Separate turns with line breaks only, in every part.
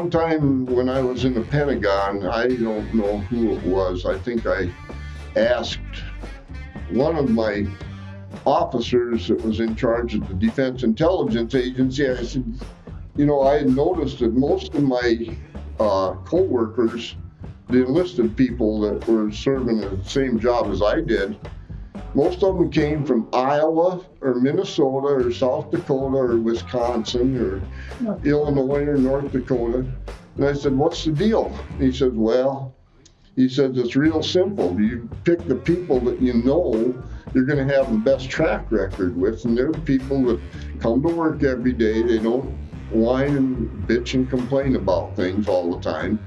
one time when I was in the Pentagon, I don't know who it was. I think I asked one of my officers that was in charge of the Defense Intelligence Agency, I said, I had noticed that most of my co-workers, the enlisted people that were serving the same job as I did, most of them came from Iowa or Minnesota or South Dakota or Wisconsin or Illinois or North Dakota. And I said, what's the deal? And he said, it's real simple. You pick the people that you know you're going to have the best track record with, and they're the people that come to work every day. They don't whine and bitch and complain about things all the time,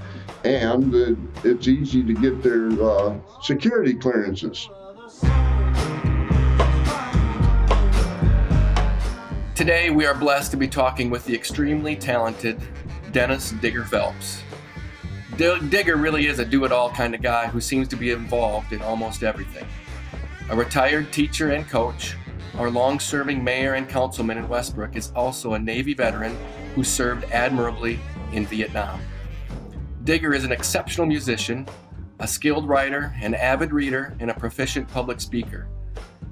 and it's easy to get their security clearances.
Today, we are blessed to be talking with the extremely talented Dennis Digger Phelps. Digger really is a do-it-all kind of guy who seems to be involved in almost everything. A retired teacher and coach, our long-serving mayor and councilman in Westbrook is also a Navy veteran who served admirably in Vietnam. Digger is an exceptional musician, a skilled writer, an avid reader, and a proficient public speaker.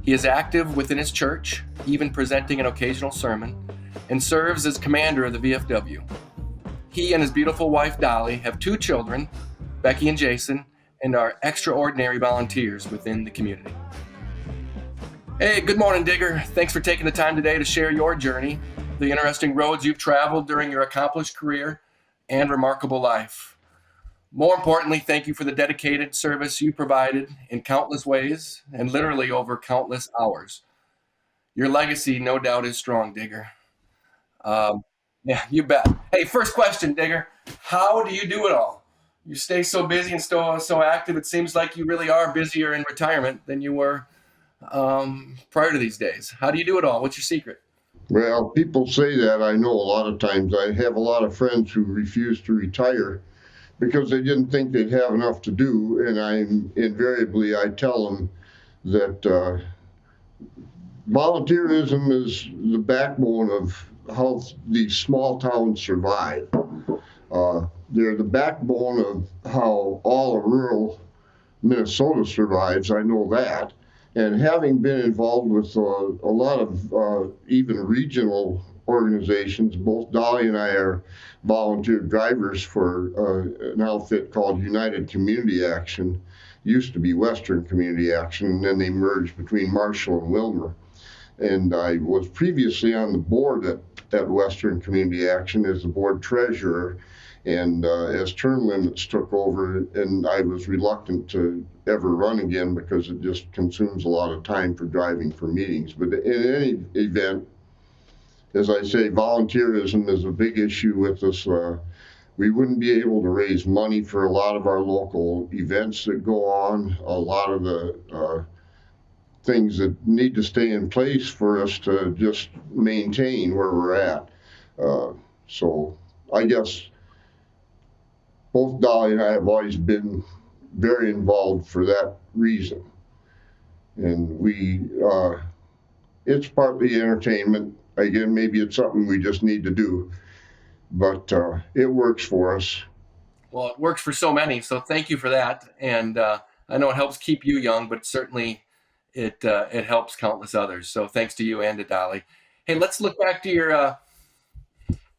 He is active within his church, even presenting an occasional sermon, and serves as commander of the VFW. He and his beautiful wife, Dolly, have 2 children, Becky and Jason, and are extraordinary volunteers within the community. Hey, good morning, Digger. Thanks for taking the time today to share your journey, the interesting roads you've traveled during your accomplished career and remarkable life. More importantly, thank you for the dedicated service you provided in countless ways and literally over countless hours. Your legacy, no doubt, is strong, Digger. Yeah, you bet. Hey, first question, Digger. How do you do it all? You stay so busy and so active. It seems like you really are busier in retirement than you were prior to these days. How do you do it all? What's your secret?
Well, people say that. I know a lot of times. I have a lot of friends who refuse to retire because they didn't think they'd have enough to do, and I tell them that volunteerism is the backbone of how these small towns survive. They're the backbone of how all of rural Minnesota survives, I know that. And having been involved with a lot of even regional organizations, both Dolly and I are volunteer drivers for an outfit called United Community Action. Used to be Western Community Action, and then they merged between Marshall and Wilmer. And I was previously on the board at Western Community Action as the board treasurer. And as term limits took over, and I was reluctant to ever run again because it just consumes a lot of time for driving for meetings. But in any event, as I say, volunteerism is a big issue with us. We wouldn't be able to raise money for a lot of our local events that go on, a lot of the things that need to stay in place for us to just maintain where we're at. So I guess both Dolly and I have always been very involved for that reason. And it's partly entertainment. Again, maybe it's something we just need to do, but it works for us.
Well, it works for so many, so thank you for that. And I know it helps keep you young, but certainly it helps countless others. So thanks to you and to Dolly. Hey, let's look back to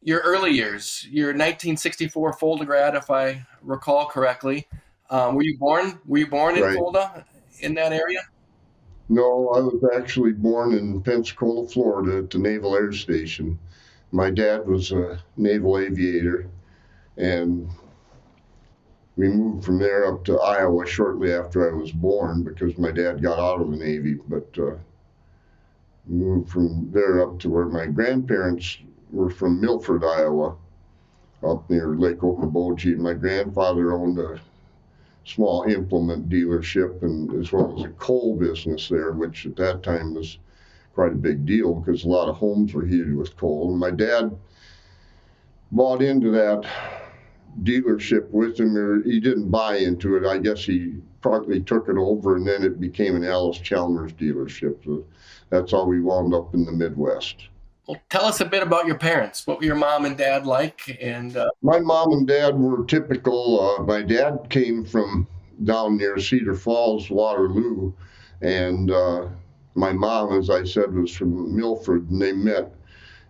your early years, your 1964 Fulda grad, if I recall correctly. Were you born in
Right.
Fulda, in that area?
No, I was actually born in Pensacola, Florida at the Naval Air Station. My dad was a naval aviator, and we moved from there up to Iowa shortly after I was born because my dad got out of the Navy. But we moved from there up to where my grandparents were from Milford, Iowa, up near Lake Okoboji. My grandfather owned a small implement dealership and as well as a coal business there, which at that time was quite a big deal because a lot of homes were heated with coal. And my dad bought into that dealership with him, or he didn't buy into it. I guess he partly took it over, and then it became an Alice Chalmers dealership. So that's how we wound up in the Midwest.
Well, tell us a bit about your parents. What were your mom and dad like? And
My mom and dad were typical. My dad came from down near Cedar Falls, Waterloo, and my mom, as I said, was from Milford, and they met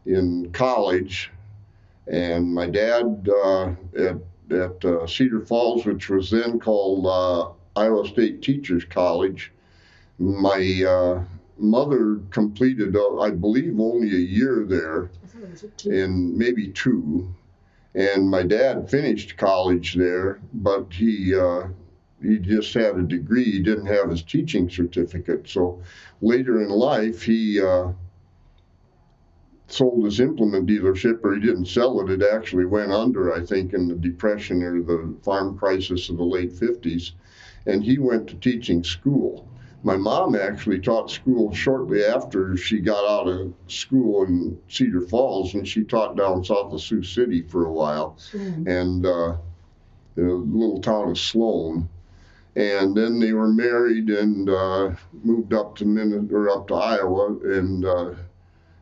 in college. And my dad at Cedar Falls, which was then called Iowa State Teachers College. My mother completed, I believe, only a year there, and maybe two. And my dad finished college there, but he just had a degree. He didn't have his teaching certificate. So later in life, he sold his implement dealership, or he didn't sell it. It actually went under, I think, in the Depression or the farm crisis of the late 50s. And he went to teaching school. My mom actually taught school shortly after she got out of school in Cedar Falls, and she taught down south of Sioux City for a while, and the little town of Sloan. And then they were married and moved up to Iowa. And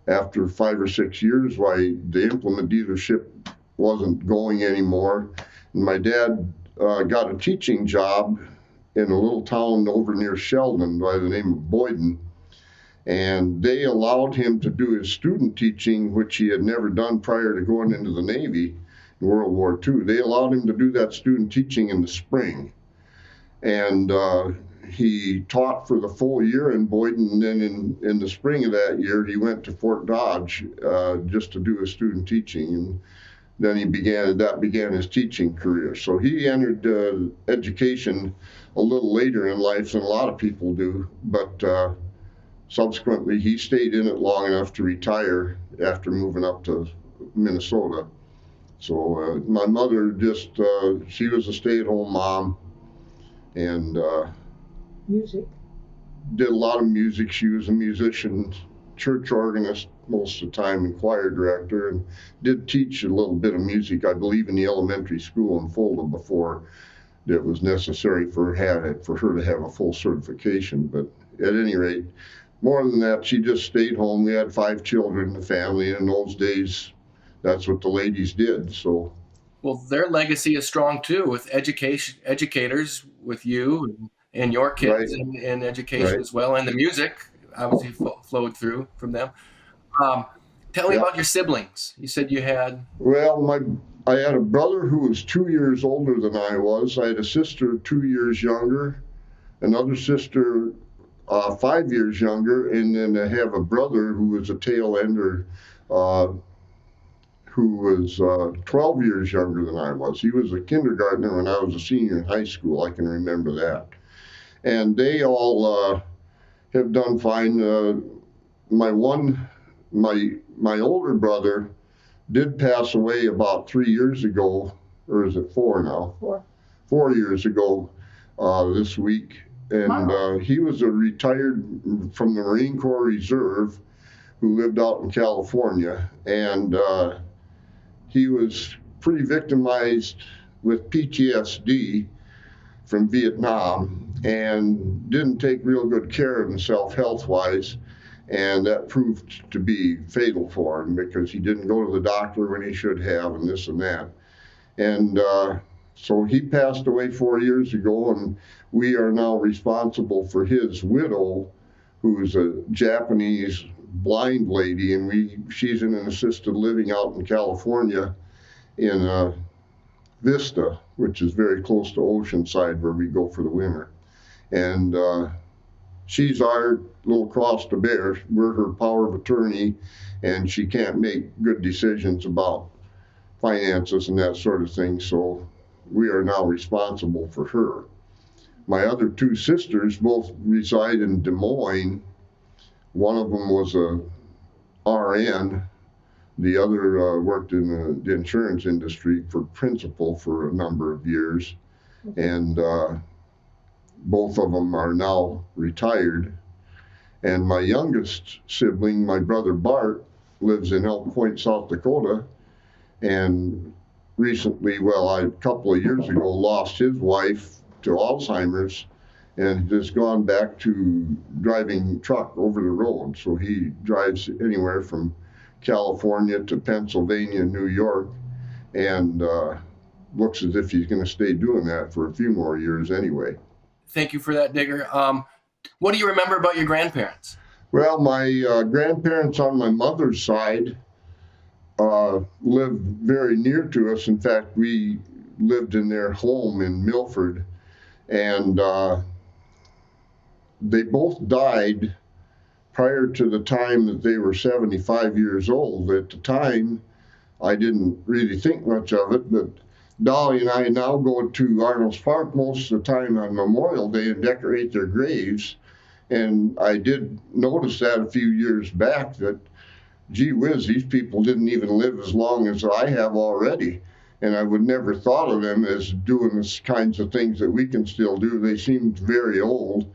after 5 or 6 years, why the implement dealership wasn't going anymore, and my dad got a teaching job in a little town over near Sheldon by the name of Boyden. And they allowed him to do his student teaching, which he had never done prior to going into the Navy in World War II. They allowed him to do that student teaching in the spring. And he taught for the full year in Boyden, and then in the spring of that year, he went to Fort Dodge just to do his student teaching. And then that began his teaching career. So he entered education a little later in life than a lot of people do, but subsequently he stayed in it long enough to retire after moving up to Minnesota. So my mother she was a stay-at-home mom, and
music.
Did a lot of music. She was a musician, church organist most of the time, and choir director, and did teach a little bit of music, I believe, in the elementary school in Fulda before it was necessary for her to have a full certification. But at any rate, more than that, she just stayed home. We had 5 children in the family, and in those days, that's what the ladies did. So,
well, their legacy is strong too, with educators, with you and your kids,
right,
in education as well, and the music obviously flowed through from them. Tell me about your siblings. You said you had.
Well, I had a brother who was 2 years older than I was. I had a sister 2 years younger, another sister 5 years younger, and then I have a brother who was a tail ender who was 12 years younger than I was. He was a kindergartner when I was a senior in high school. I can remember that. And they all have done fine. My older brother did pass away about 3 years ago, or is it 4 now? 4 years ago this week. And he was a retired from the Marine Corps Reserve who lived out in California. And he was pretty victimized with PTSD from Vietnam and didn't take real good care of himself health-wise. And that proved to be fatal for him because he didn't go to the doctor when he should have, and this and that. And so he passed away 4 years ago, and we are now responsible for his widow, who's a Japanese blind lady, and she's in an assisted living out in California in Vista, which is very close to Oceanside, where we go for the winter. And she's our little cross to bear. We're her power of attorney, and she can't make good decisions about finances and that sort of thing, so we are now responsible for her. My other 2 sisters both reside in Des Moines. One of them was a RN. The other worked in the insurance industry for principal for a number of years. And both of them are now retired. And my youngest sibling, my brother Bart, lives in Elk Point, South Dakota. And recently, a couple of years ago, lost his wife to Alzheimer's and has gone back to driving truck over the road. So he drives anywhere from California to Pennsylvania, New York, and looks as if he's going to stay doing that for a few more years anyway.
Thank you for that, Digger. What do you remember about your grandparents?
Well, my grandparents on my mother's side lived very near to us. In fact, we lived in their home in Milford, and they both died prior to the time that they were 75 years old. At the time, I didn't really think much of it, but Dolly and I now go to Arnold's Park most of the time on Memorial Day and decorate their graves. And I did notice that a few years back that, gee whiz, these people didn't even live as long as I have already. And I would never thought of them as doing the kinds of things that we can still do. They seemed very old.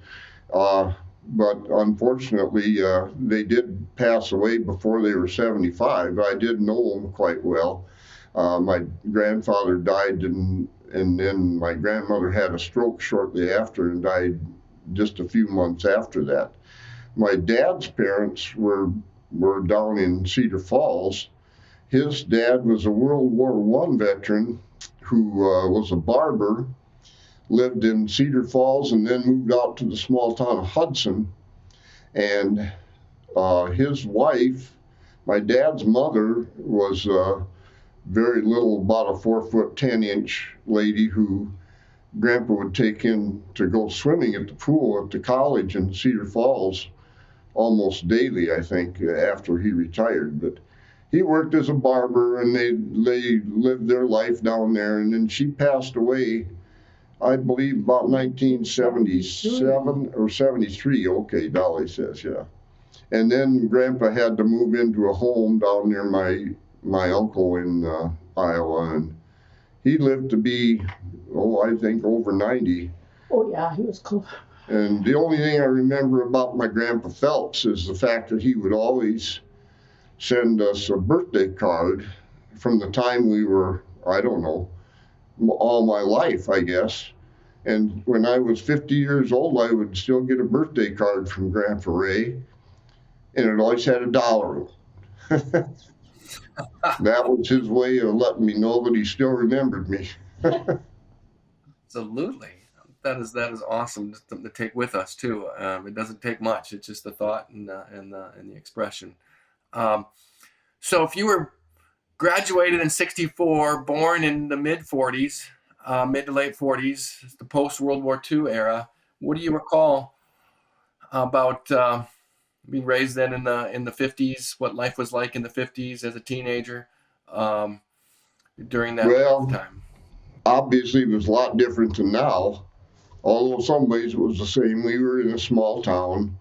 But unfortunately, they did pass away before they were 75. I did know them quite well. My grandfather died, and then my grandmother had a stroke shortly after and died just a few months after that. My dad's parents were down in Cedar Falls. His dad was a World War I veteran who was a barber, lived in Cedar Falls, and then moved out to the small town of Hudson. And his wife, my dad's mother, was very little, about a 4'10" lady who Grandpa would take in to go swimming at the pool at the college in Cedar Falls almost daily, I think, after he retired. But he worked as a barber, and they lived their life down there. And then she passed away, I believe, about 1977 or 73. Okay, Dolly says, yeah. And then Grandpa had to move into a home down near my uncle in Iowa, and he lived to be, I think over 90.
Oh yeah, he was cool.
And the only thing I remember about my Grandpa Phelps is the fact that he would always send us a birthday card from the time we were, I don't know, all my life, I guess. And when I was 50 years old, I would still get a birthday card from Grandpa Ray, and it always had $1 in it. That was his way of letting me know that he still remembered me.
Absolutely. That is awesome to take with us too. It doesn't take much. It's just the thought and the expression. So if you were graduated in '64, born in the mid to late 40s, the post World War II era, what do you recall about being raised then in the 50s? What life was like in the 50s as a teenager during that time?
Obviously, it was a lot different than now. Although in some ways it was the same. We were in a small town.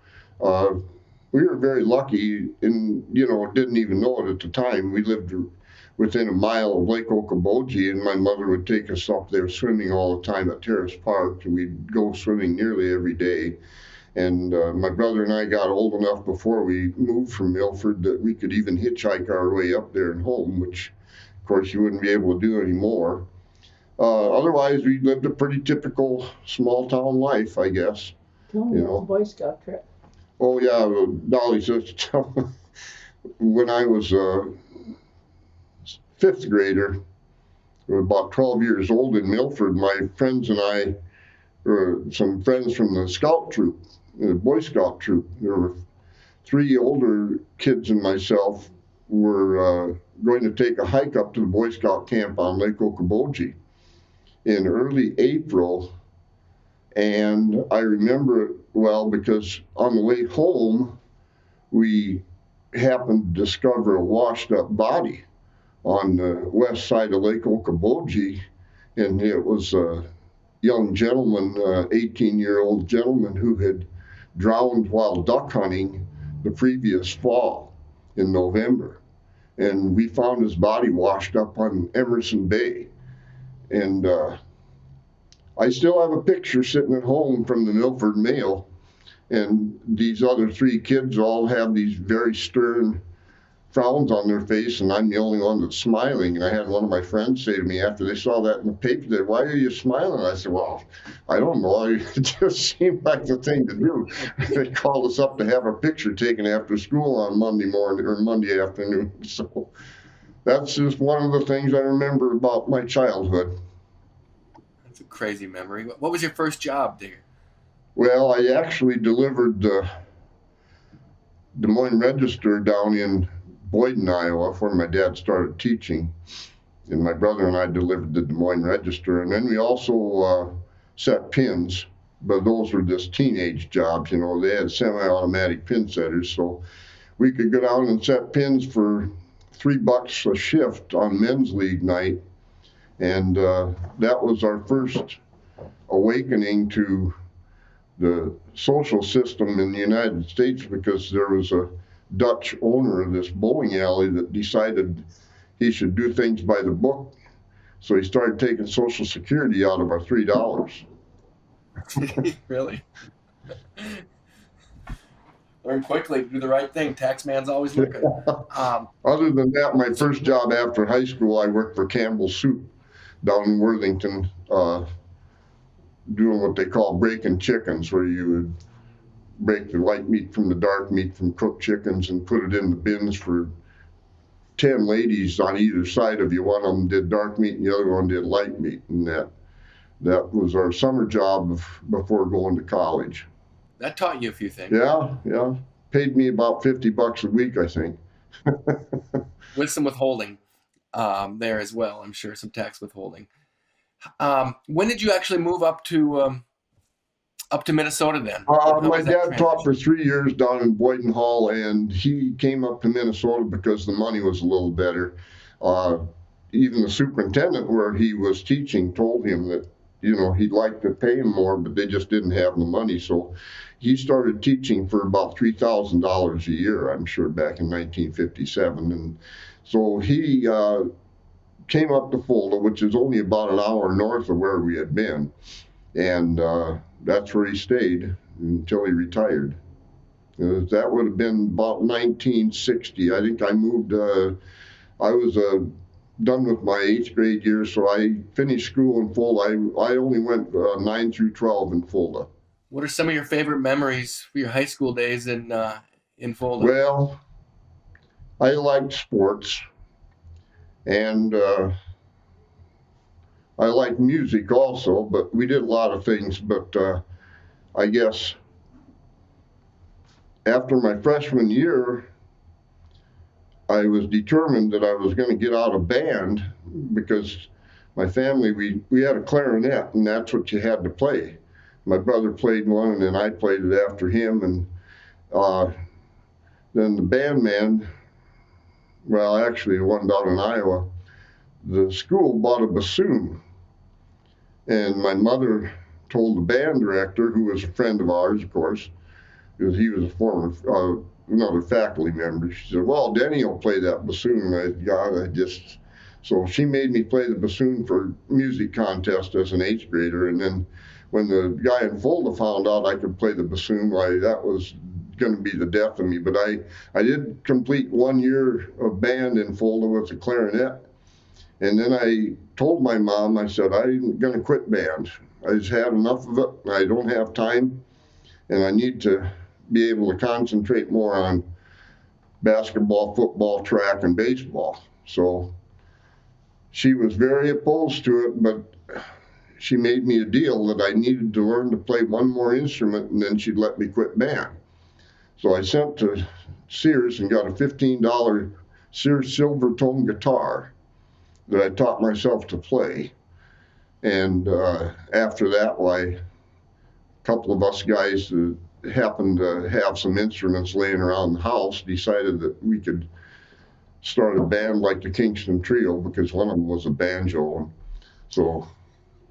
We were very lucky, and didn't even know it at the time. We lived within a mile of Lake Okoboji, and my mother would take us up there swimming all the time at Terrace Park, and we'd go swimming nearly every day. And my brother and I got old enough before we moved from Milford that we could even hitchhike our way up there and home, which of course you wouldn't be able to do anymore. Otherwise, we lived a pretty typical small town life, I guess.
Tell me about the Boy Scout trip.
Oh yeah, Dolly says, when I was a fifth grader, about 12 years old in Milford, my friends and I, some friends from the scout troop, the Boy Scout troop, there were 3 older kids and myself were going to take a hike up to the Boy Scout camp on Lake Okoboji in early April. And I remember it well because on the way home, we happened to discover a washed up body on the west side of Lake Okoboji. And it was a young gentleman, 18-year-old gentleman who had drowned while duck hunting the previous fall in November. And we found his body washed up on Emerson Bay. And I still have a picture sitting at home from the Milford Mail, and these other 3 kids all have these very stern frowns on their face and I'm the only one that's smiling. And I had one of my friends say to me after they saw that in the paper, they, why are you smiling? I said, well, I don't know. It just seemed like the thing to do. They called us up to have a picture taken after school on Monday morning or Monday afternoon. So that's just one of the things I remember about my childhood.
That's a crazy memory. What was your first job, Digger?
Well, I actually delivered the Des Moines Register down in Boyden, Iowa, where my dad started teaching. And my brother and I delivered the Des Moines Register. And then we also set pins, but those were just teenage jobs. You know, they had semi-automatic pin setters. So we could go down and set pins for $3 a shift on men's league night. And that was our first awakening to the social system in the United States, because there was a Dutch owner of this bowling alley that decided he should do things by the book. So he started taking Social Security out of our $3.
Really? Learn quickly, do the right thing. Tax man's always looking.
Other than that, my first job after high school, I worked for Campbell's Soup down in Worthington, doing what they call breaking chickens, where you would break the white meat from the dark meat from cooked chickens and put it in the bins for 10 ladies on either side of you. One of them did dark meat and the other one did light meat. And that was our summer job before going to college.
That taught you a few things.
Yeah. Paid me about $50 a week, I think.
With some withholding there as well, I'm sure, some tax withholding. When did you actually move up to Minnesota then?
My dad taught for 3 years down in Boynton Hall, and he came up to Minnesota because the money was a little better. Even the superintendent where he was teaching told him that, you know, he'd like to pay him more, but they just didn't have the money. So he started teaching for about $3,000 a year, I'm sure, back in 1957. And so he came up to Fulda, which is only about an hour north of where we had been. And that's where he stayed until he retired. That would have been about 1960. I think I moved, I was done with my 8th grade year, so I finished school in Fulda. I only went 9 through 12 in Fulda.
What are some of your favorite memories for your high school days in Fulda?
Well, I liked sports, and I liked music also, but we did a lot of things. But I guess after my freshman year, I was determined that I was going to get out of band, because my family, we had a clarinet, and that's what you had to play. My brother played one, and then I played it after him. And then the band man, well, actually the one down in Iowa, the school bought a bassoon. And my mother told the band director, who was a friend of ours, of course, because he was a former, another faculty member. She said, well, Denny will play that bassoon. So she made me play the bassoon for music contest as an 8th grader. And then when the guy in Fulda found out I could play the bassoon, that was going to be the death of me. But I did complete 1 year of band in Fulda with the clarinet. And then I told my mom, I said, I'm going to quit band. I just had enough of it. I don't have time, and I need to be able to concentrate more on basketball, football, track, and baseball. So she was very opposed to it, but she made me a deal that I needed to learn to play one more instrument, and then she'd let me quit band. So I sent to Sears and got a $15 Sears silver tone guitar that I taught myself to play. And after that, a couple of us guys that happened to have some instruments laying around the house decided that we could start a band like the Kingston Trio, because one of them was a banjo. So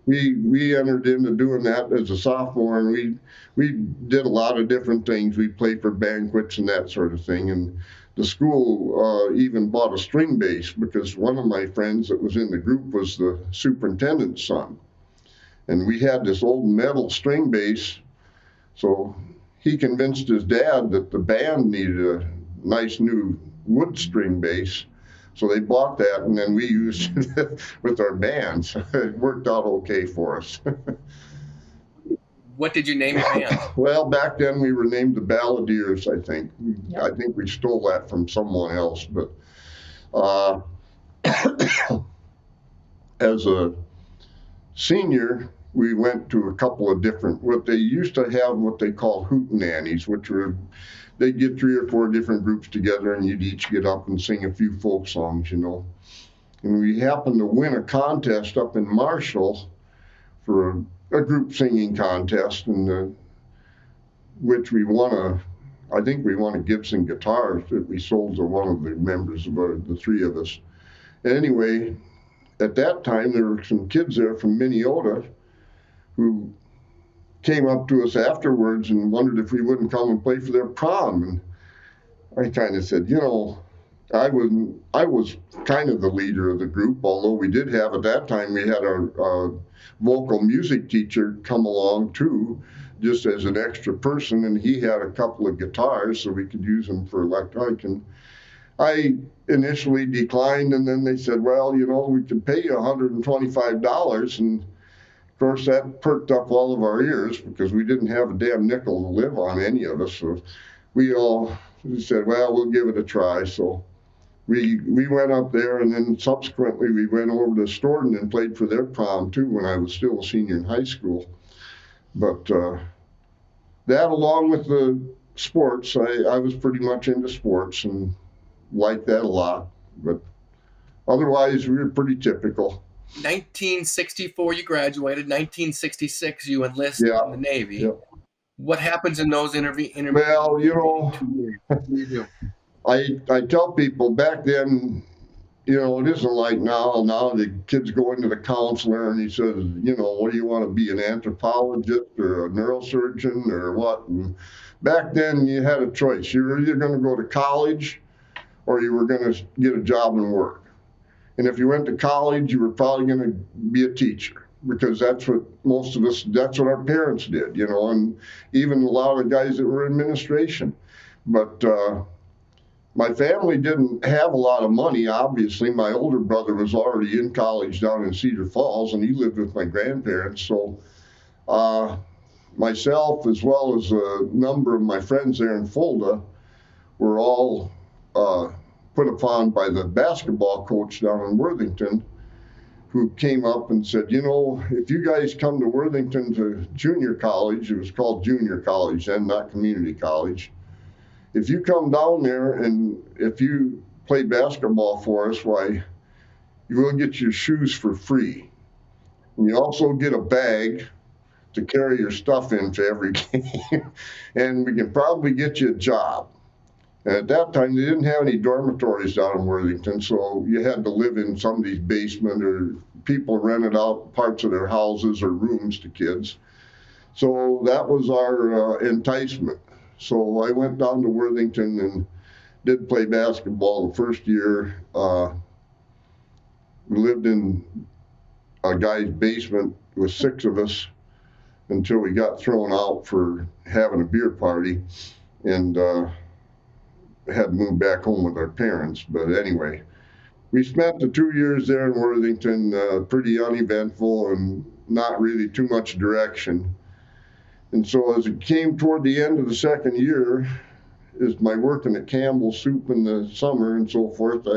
we entered into doing that as a sophomore, and we did a lot of different things. We played for banquets and that sort of thing. And the school even bought a string bass, because one of my friends that was in the group was the superintendent's son. And we had this old metal string bass, so he convinced his dad that the band needed a nice new wood string bass. So they bought that, and then we used it with our bands. It worked out okay for us.
What did you name your band?
Well, back then we were named the Balladeers, I think.
Yep.
I think we stole that from someone else, but as a senior, we went to a couple of different, what they used to have, what they call hootenannies, which were, they'd get 3 or 4 different groups together and you'd each get up and sing a few folk songs, you know. And we happened to win a contest up in Marshall for a group singing contest, and which we won I think we won a Gibson guitar that we sold to one of the members of the 3 of us. Anyway, at that time, there were some kids there from Minnesota who came up to us afterwards and wondered if we wouldn't come and play for their prom. And I kind of said, you know, I was kind of the leader of the group, although we did have, at that time, we had our vocal music teacher come along too, just as an extra person, and he had a couple of guitars so we could use them for electronic. And I initially declined, and then they said, well, you know, we could pay you $125. And of course, that perked up all of our ears because we didn't have a damn nickel to live on, any of us. So we all said, well, we'll give it a try. So we went up there, and then subsequently we went over to Stoughton and played for their prom too when I was still a senior in high school. But that, along with the sports, I was pretty much into sports and liked that a lot. But otherwise, we were pretty typical.
1964, you graduated. 1966, you enlisted in the Navy.
Yeah.
What happens in those interviews?
Well, you know,
What do you do?
I tell people back then, you know, it isn't like now. Now the kids go into the counselor and he says, you know, what do you want to be, an anthropologist or a neurosurgeon or what? And back then you had a choice. You were either going to go to college or you were going to get a job and work. And if you went to college, you were probably going to be a teacher, because that's what most of us, that's what our parents did, you know, and even a lot of the guys that were in administration. But my family didn't have a lot of money, obviously. My older brother was already in college down in Cedar Falls, and he lived with my grandparents. So myself, as well as a number of my friends there in Fulda, were all put upon by the basketball coach down in Worthington, who came up and said, you know, if you guys come to Worthington to junior college, it was called junior college then, not community college. If you come down there and if you play basketball for us, why, you will get your shoes for free. And you also get a bag to carry your stuff into every game. And we can probably get you a job. And at that time, they didn't have any dormitories down in Worthington, so you had to live in somebody's basement, or people rented out parts of their houses or rooms to kids. So that was our enticement. So I went down to Worthington and did play basketball the first year. We lived in a guy's basement with 6 of us until we got thrown out for having a beer party, and had moved back home with our parents. But anyway, we spent the 2 years there in Worthington, pretty uneventful and not really too much direction. And so as it came toward the end of the second year, is my working at Campbell's Soup in the summer and so forth,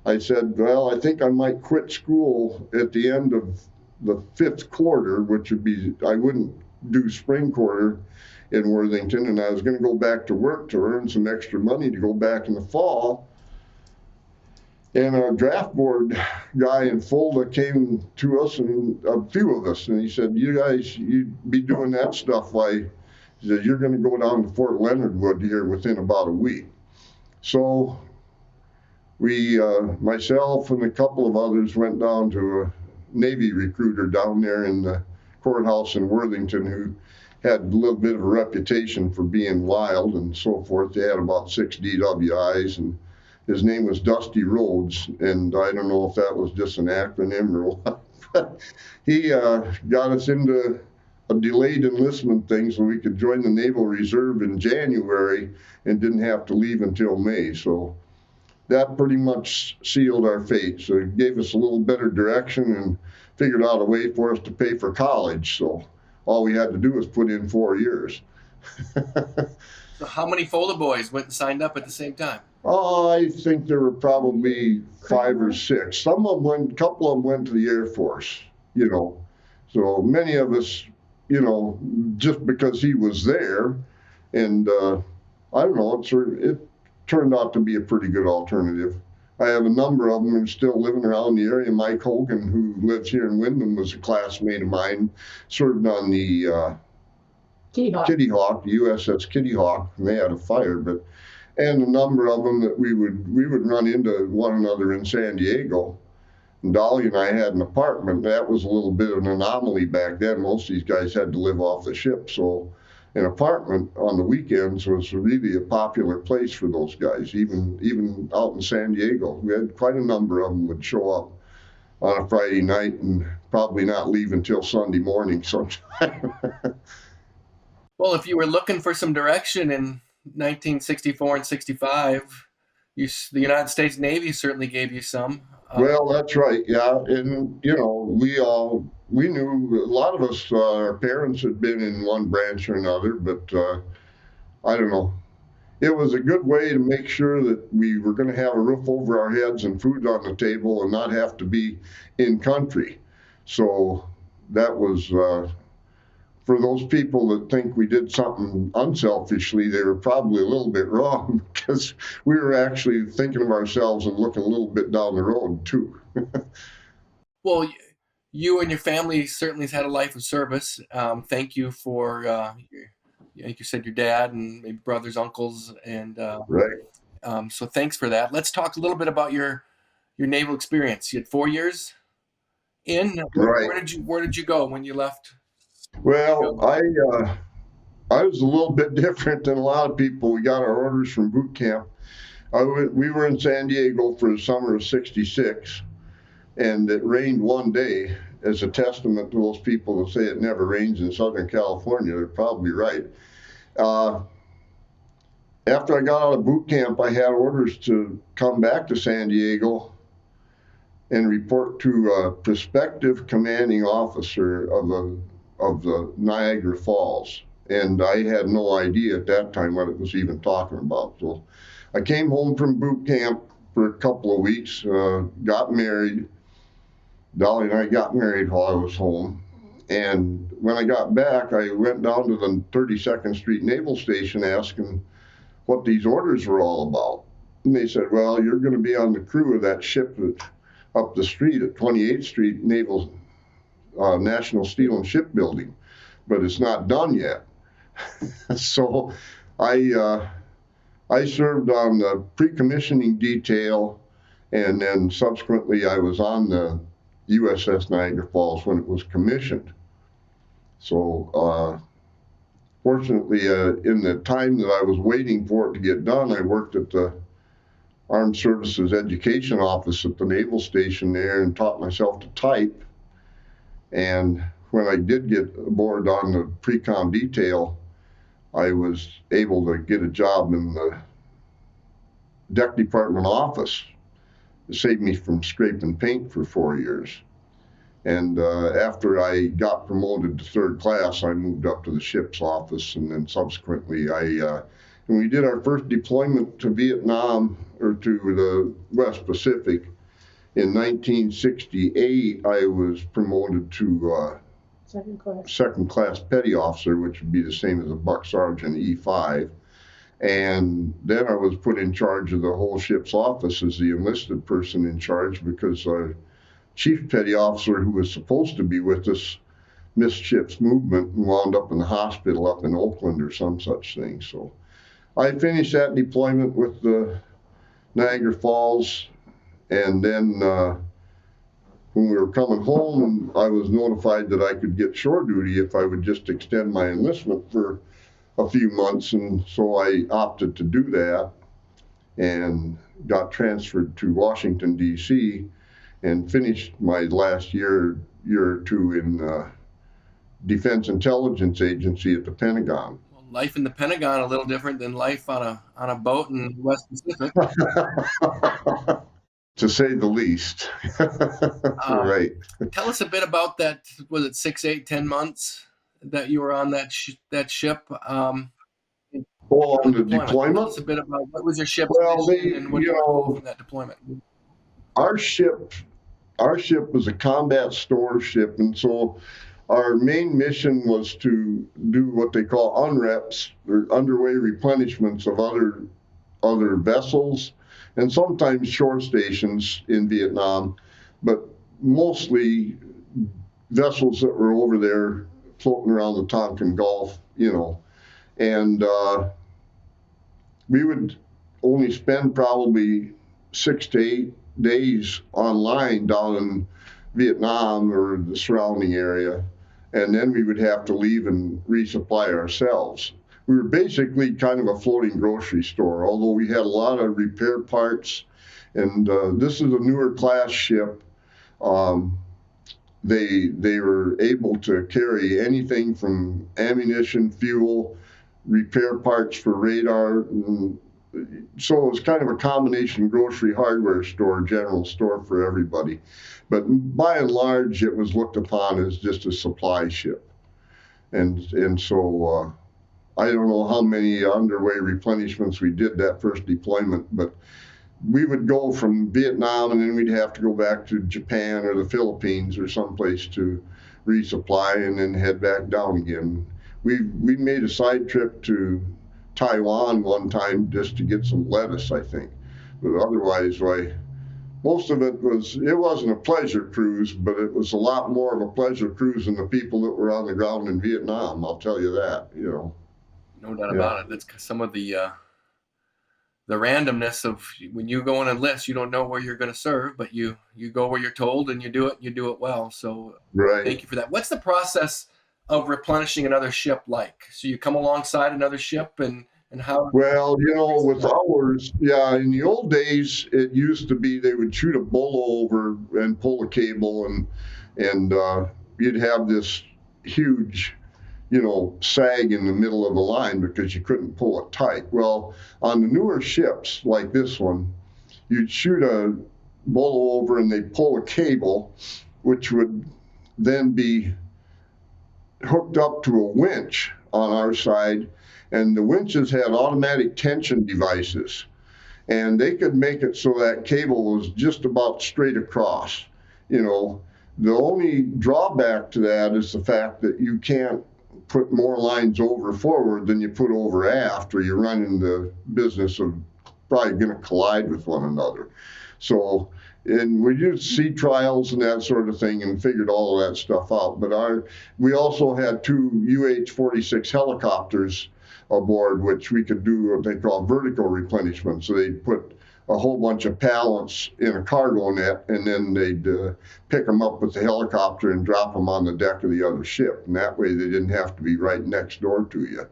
I said, well, I think I might quit school at the end of the 5th quarter, which would be, I wouldn't do spring quarter in Worthington, and I was going to go back to work to earn some extra money to go back in the fall. And a draft board guy in Fulda came to us, and a few of us, and he said, you guys, you'd be doing that stuff. Why? He said, you're going to go down to Fort Leonard Wood here within about a week. So we, myself and a couple of others, went down to a Navy recruiter down there in the courthouse in Worthington, who had a little bit of a reputation for being wild and so forth. They had about 6 DWIs, and his name was Dusty Rhodes, and I don't know if that was just an acronym or what, but he got us into a delayed enlistment thing so we could join the Naval Reserve in January and didn't have to leave until May. So that pretty much sealed our fate. So it gave us a little better direction and figured out a way for us to pay for college. So all we had to do was put in 4 years.
So how many Folda boys went and signed up at the same time?
Oh, I think there were probably 5 or 6. Some of them went, a couple of them went to the Air Force, you know. So many of us, you know, just because he was there, and I don't know, it turned out to be a pretty good alternative. I have a number of them who are still living around the area. Mike Hogan, who lives here in Windham, was a classmate of mine, served on the Kitty Hawk, the USS Kitty Hawk, and they had a fire, and a number of them that we would run into one another in San Diego. And Dolly and I had an apartment. That was a little bit of an anomaly back then. Most of these guys had to live off the ship, so an apartment on the weekends was really a popular place for those guys, even out in San Diego. We had quite a number of them would show up on a Friday night and probably not leave until Sunday morning sometime.
Well, if you were looking for some direction in 1964 and 65, the United States Navy certainly gave you some.
Well, that's right, yeah. And, you know, we knew, a lot of us, our parents had been in one branch or another, but I don't know. It was a good way to make sure that we were going to have a roof over our heads and food on the table and not have to be in country. So that was, for those people that think we did something unselfishly, they were probably a little bit wrong, because we were actually thinking of ourselves and looking a little bit down the road too.
Well, you and your family certainly has had a life of service. Thank you for, like you said, your dad and maybe brothers, uncles, and
Right.
So thanks for that. Let's talk a little bit about your naval experience. You had 4 years in.
Right.
Where did you go when you left?
Well, I was a little bit different than a lot of people. We got our orders from boot camp. We were in San Diego for the summer of '66, and it rained one day. As a testament to those people that say it never rains in Southern California, they're probably right. After I got out of boot camp, I had orders to come back to San Diego and report to a prospective commanding officer of the Niagara Falls. And I had no idea at that time what it was even talking about. So I came home from boot camp for a couple of weeks, got married. Dolly and I got married while I was home. And when I got back, I went down to the 32nd Street Naval Station asking what these orders were all about. And they said, well, you're going to be on the crew of that ship up the street at 28th Street Naval National Steel and Shipbuilding, but it's not done yet. So I served on the pre-commissioning detail, and then subsequently I was on the USS Niagara Falls when it was commissioned. So fortunately, in the time that I was waiting for it to get done, I worked at the Armed Services Education Office at the Naval Station there and taught myself to type. And when I did get aboard on the pre-com detail, I was able to get a job in the deck department office. It saved me from scraping paint for 4 years. And after I got promoted to 3rd class, I moved up to the ship's office, and then subsequently when we did our first deployment to Vietnam, or to the West Pacific, in 1968, I was promoted to 2nd class petty officer, which would be the same as a buck sergeant, E5. And then I was put in charge of the whole ship's office as the enlisted person in charge, because our chief petty officer, who was supposed to be with us, missed ship's movement and wound up in the hospital up in Oakland or some such thing. So I finished that deployment with the Niagara Falls, and then when we were coming home, I was notified that I could get shore duty if I would just extend my enlistment for a few months, and so I opted to do that and got transferred to Washington, D.C., and finished my last year or two in Defense Intelligence Agency at the Pentagon.
Well, life in the Pentagon a little different than life on a boat in the West Pacific.
To say the least. Right.
Tell us a bit about that. Was it 6, 8, 10 months that you were on that ship?
On the deployment?
Tell us a bit about what was your ship's
Well,
mission and what did you recall from that deployment?
Our ship was a combat store ship, and so our main mission was to do what they call unreps, or underway replenishments of other vessels, and sometimes shore stations in Vietnam, but mostly vessels that were over there floating around the Tonkin Gulf, and we would only spend probably 6 to 8 days online down in Vietnam or the surrounding area, and then we would have to leave and resupply ourselves. We were basically kind of a floating grocery store, although we had a lot of repair parts, and this is a newer class ship. They were able to carry anything from ammunition, fuel, repair parts for radar. So it was kind of a combination grocery hardware store, general store for everybody. But by and large, it was looked upon as just a supply ship. And so I don't know how many underway replenishments we did that first deployment, but we would go from Vietnam and then we'd have to go back to Japan or the Philippines or someplace to resupply and then head back down again. We made a side trip to Taiwan one time just to get some lettuce, I think. But otherwise, most of it wasn't a pleasure cruise, but it was a lot more of a pleasure cruise than the people that were on the ground in Vietnam, I'll tell you that,
No doubt about it. That's some of the randomness of when you go on a list, you don't know where you're going to serve, but you go where you're told and you do it well. So
right.
Thank you for that. What's the process of replenishing another ship like? So you come alongside another ship and how?
Well, with ours, in the old days, it used to be they would shoot a bolo over and pull a cable and you'd have this huge, sag in the middle of the line because you couldn't pull it tight. Well, on the newer ships like this one, you'd shoot a bolo over and they'd pull a cable, which would then be hooked up to a winch on our side, and the winches had automatic tension devices, and they could make it so that cable was just about straight across. The only drawback to that is the fact that you can't put more lines over forward than you put over aft, or you're running the business of probably going to collide with one another. So, and we used sea trials and that sort of thing and figured all of that stuff out. But we also had 2 UH-46 helicopters aboard, which we could do what they call vertical replenishment. So they'd put a whole bunch of pallets in a cargo net, and then they'd pick them up with the helicopter and drop them on the deck of the other ship. And that way they didn't have to be right next door to you.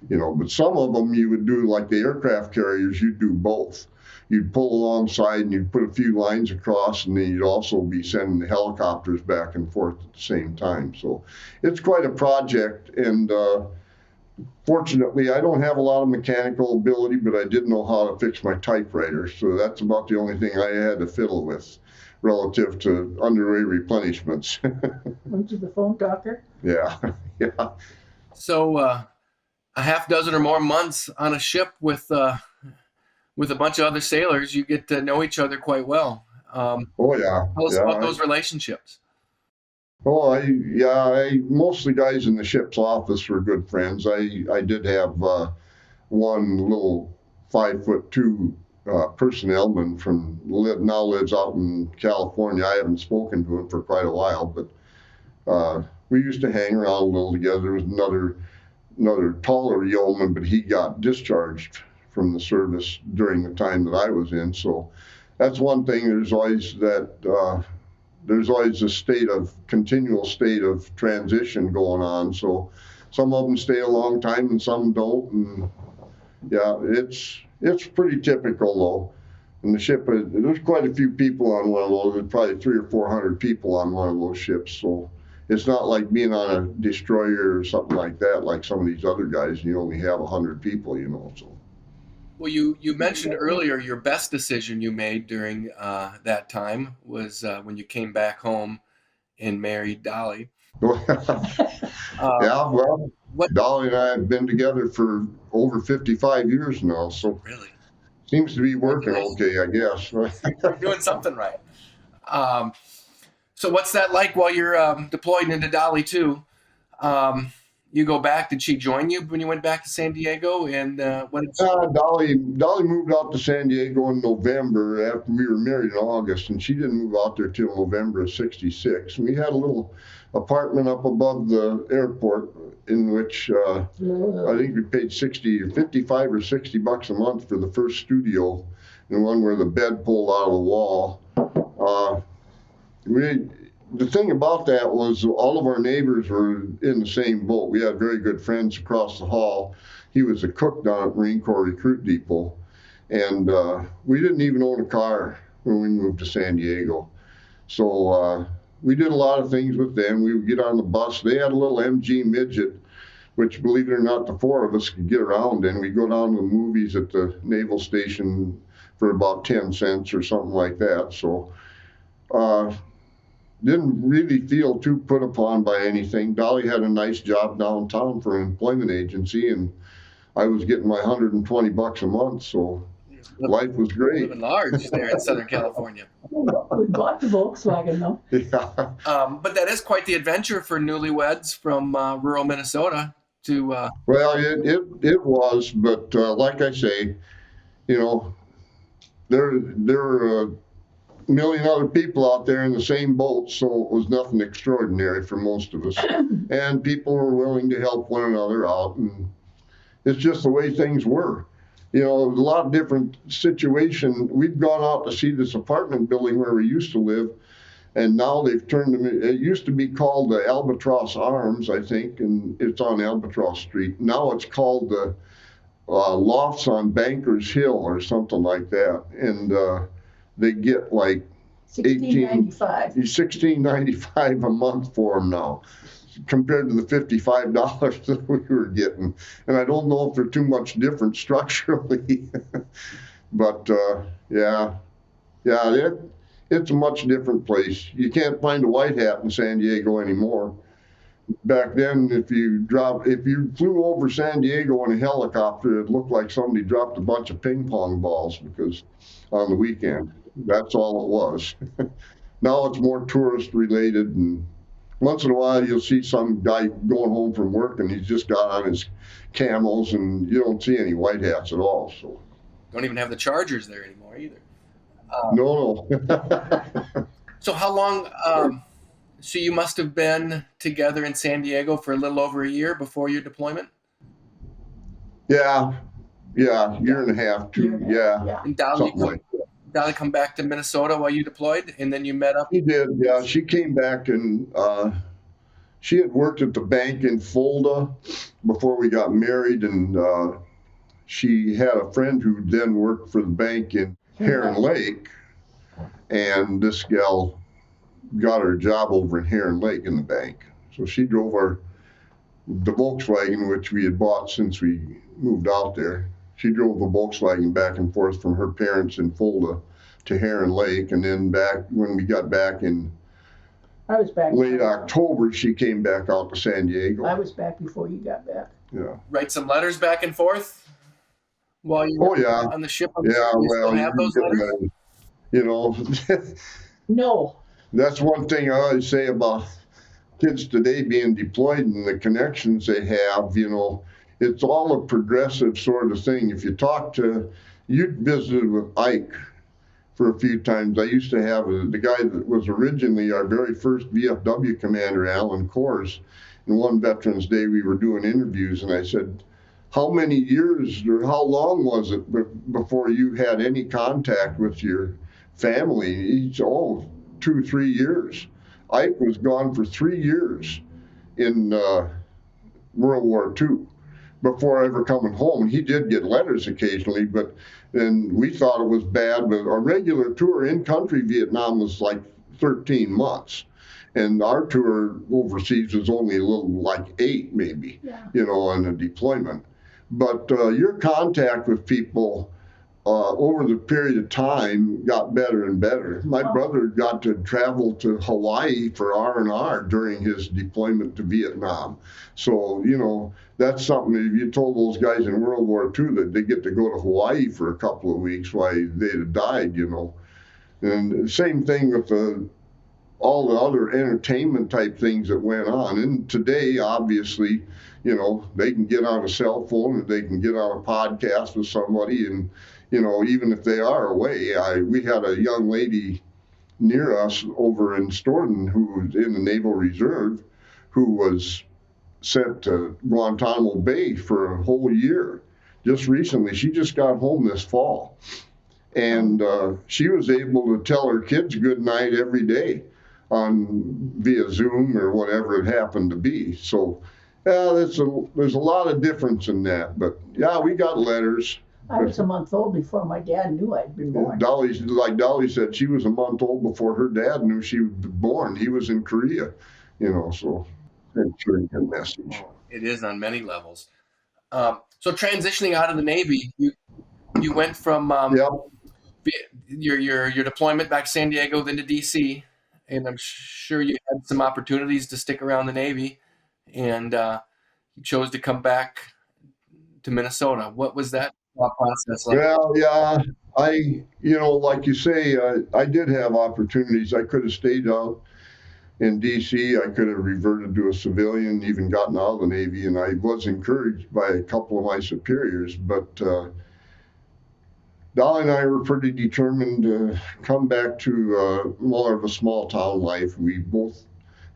But some of them you would do like the aircraft carriers, you'd do both. You'd pull alongside and you'd put a few lines across, and then you'd also be sending the helicopters back and forth at the same time. So it's quite a project, and fortunately I don't have a lot of mechanical ability, but I did know how to fix my typewriter, so that's about the only thing I had to fiddle with relative to underway replenishments.
Went to the phone doctor?
Yeah.
So a half dozen or more months on a ship with a bunch of other sailors, you get to know each other quite well.
Oh yeah.
Tell us about those relationships.
Oh, most of the guys in the ship's office were good friends. I did have one little 5'2" personnelman now lives out in California. I haven't spoken to him for quite a while, but we used to hang around a little together. There was another taller yeoman, but he got discharged from the service during the time that I was in. So that's one thing. There's always a continual state of transition going on. So some of them stay a long time and some don't. And it's pretty typical though. And the ship, there's quite a few people on one of those. There's probably 300 or 400 people on one of those ships. So it's not like being on a destroyer or something like that, like some of these other guys. You only have 100 people, so.
Well, you mentioned earlier your best decision you made during that time was when you came back home and married Dolly.
Yeah, well, Dolly and I have been together for over 55 years now, so
really
seems to be working okay, I guess.
you're doing something right. So what's that like while you're deployed into Dolly too? You go back. Did she join you when you went back to San Diego? And what did
Dolly moved out to San Diego in November after we were married in August, and she didn't move out there till November of '66. We had a little apartment up above the airport in which I think we paid 55 or 60 bucks a month for the first studio, the one where the bed pulled out of the wall. The thing about that was all of our neighbors were in the same boat. We had very good friends across the hall. He was a cook down at Marine Corps Recruit Depot. And we didn't even own a car when we moved to San Diego. So we did a lot of things with them. We would get on the bus. They had a little MG midget, which, believe it or not, the four of us could get around in. We'd go down to the movies at the naval station for about 10 cents or something like that. So didn't really feel too put upon by anything. Dolly had a nice job downtown for an employment agency, and I was getting my 120 bucks a month, so life was great.
Living large there in Southern California.
We bought the Volkswagen though.
Yeah.
But that is quite the adventure for newlyweds from rural Minnesota to.
Well, it was, but like I say, there are a million other people out there in the same boat, so it was nothing extraordinary for most of us. And people were willing to help one another out, and it's just the way things were. A lot of different situation. We've gone out to see this apartment building where we used to live, and now they've turned them. It used to be called the Albatross Arms, I think, and it's on Albatross Street. Now it's called the Lofts on Bankers Hill or something like that, and they get like $16.95 a month for them now, compared to the $55 that we were getting. And I don't know if they're too much different structurally, but it's a much different place. You can't find a white hat in San Diego anymore. Back then, if you flew over San Diego in a helicopter, it looked like somebody dropped a bunch of ping pong balls because on the weekend. That's all it was. Now it's more tourist related, and once in a while you'll see some guy going home from work and he's just got on his camels, and you don't see any white hats at all. So
don't even have the Chargers there anymore either.
No.
So how long? So you must have been together in San Diego for a little over a year before your deployment.
Yeah, year and a half, 2. Yeah.
And Dolly come back to Minnesota while you deployed, and then you met up?
She did, yeah. She came back, and she had worked at the bank in Fulda before we got married, and she had a friend who then worked for the bank in Heron Lake, and this gal got her job over in Heron Lake in the bank. So she drove the Volkswagen, which we had bought since we moved out there. She drove the Volkswagen back and forth from her parents in Fulda to Heron Lake, and then back when we got back in late October, she came back out to San Diego.
I was back before you got back.
Yeah.
Write some letters back and forth while you were on the ship?
Yeah, well,
have those letters?
No.
That's one thing I always say about kids today being deployed and the connections they have, it's all a progressive sort of thing. If you you visited with Ike for a few times. I used to have the guy that was originally our very first VFW commander, Alan Kors. And one Veterans Day we were doing interviews, and I said, how many years or how long was it before you had any contact with your family? He said, 2, 3 years. Ike was gone for 3 years in World War II before ever coming home. He did get letters occasionally, but then we thought it was bad. But a regular tour in country Vietnam was like 13 months. And our tour overseas was only a little like 8 maybe,
Yeah.
on a deployment. But your contact with people over the period of time got better and better. My brother got to travel to Hawaii for R&R during his deployment to Vietnam. So, that's something that if you told those guys in World War II that they get to go to Hawaii for a couple of weeks, why they'd have died, And the same thing with all the other entertainment type things that went on. And today, obviously, they can get on a cell phone and they can get on a podcast with somebody. And, even if they are away, we had a young lady near us over in Storton who was in the Naval Reserve who was sent to Guantanamo Bay for a whole year. Just recently, she just got home this fall. And she was able to tell her kids good night every day via Zoom or whatever it happened to be. So, there's a lot of difference in that. But yeah, we got letters.
I was a month old before my dad knew I'd been born.
Like Dolly said, she was a month old before her dad knew she was born. He was in Korea, so that's a message.
It is on many levels. So transitioning out of the Navy, you went from your deployment back to San Diego, then to DC, and I'm sure you had some opportunities to stick around the Navy, and you chose to come back to Minnesota. What was that process like?
Well, yeah, like you say, I did have opportunities. I could have stayed out in DC. I could have reverted to a civilian, even gotten out of the Navy, and I was encouraged by a couple of my superiors, but Dolly and I were pretty determined to come back to more of a small town life. We both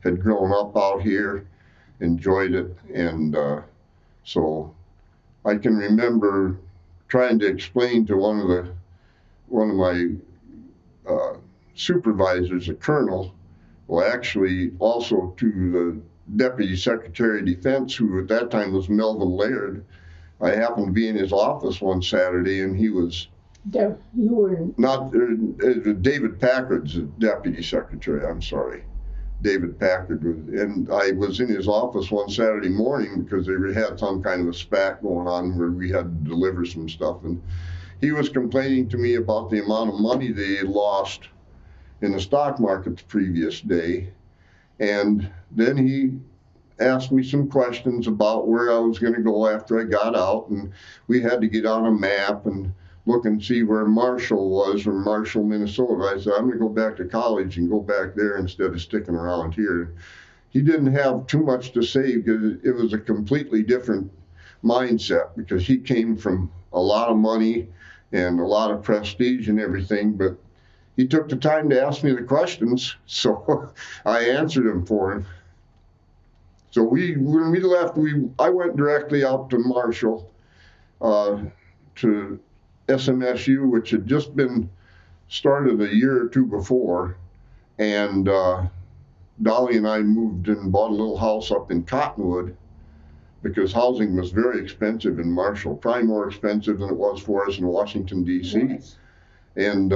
had grown up out here, enjoyed it, and so I can remember trying to explain to one of my supervisors, a colonel, well, actually also to the Deputy Secretary of Defense, who at that time was Melvin Laird. I happened to be in his office one Saturday, and he was David Packard's Deputy Secretary. I'm sorry. David Packard and I was in his office one Saturday morning because they had some kind of a spat going on where we had to deliver some stuff, and he was complaining to me about the amount of money they had lost in the stock market the previous day, and then he asked me some questions about where I was going to go after I got out, and we had to get on a map and look and see where Marshall was, or Marshall, Minnesota. I said, I'm going to go back to college and go back there instead of sticking around here. He didn't have too much to say because it was a completely different mindset, because he came from a lot of money and a lot of prestige and everything, but he took the time to ask me the questions, so I answered them for him. So when we left, I went directly out to Marshall, to SMSU, which had just been started a year or two before, and Dolly and I moved and bought a little house up in Cottonwood because housing was very expensive in Marshall, probably more expensive than it was for us in Washington, D.C.
Yes.
And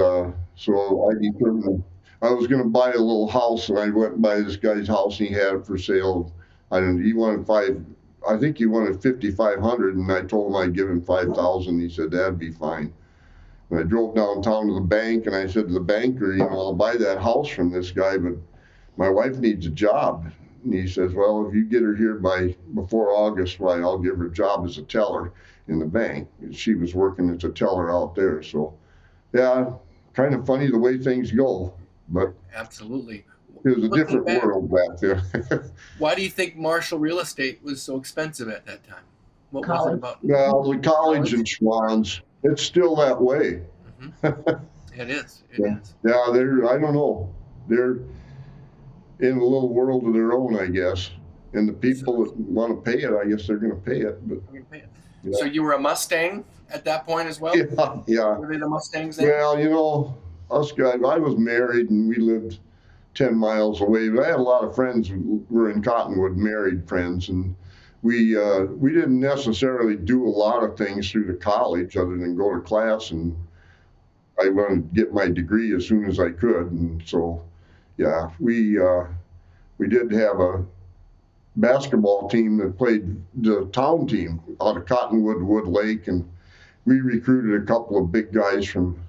so I determined I was going to buy a little house, and I went by this guy's house, and he had it for sale. I think he wanted $5,500, and I told him I'd give him $5,000. He said, that'd be fine. And I drove downtown to the bank, and I said to the banker, I'll buy that house from this guy, but my wife needs a job. And he says, well, if you get her here before August, why, I'll give her a job as a teller in the bank. And she was working as a teller out there. So, yeah, kind of funny the way things go, but
absolutely.
It was a different world back there.
Why do you think Marshall real estate was so expensive at that time? What was it about?
Well, the college and Schwann's, it's still that way.
Mm-hmm. It is. It is.
Yeah, I don't know. They're in a little world of their own, I guess. And the people that want to pay it, I guess they're going to pay it. But
So you were a Mustang at that point as well?
Yeah.
Were they the Mustangs then?
Well, us guys, I was married and we lived 10 miles away, but I had a lot of friends who were in Cottonwood, married friends, and we didn't necessarily do a lot of things through the college other than go to class, and I wanted to get my degree as soon as I could, and so, yeah, we we did have a basketball team that played the town team out of Cottonwood, Wood Lake, and we recruited a couple of big guys from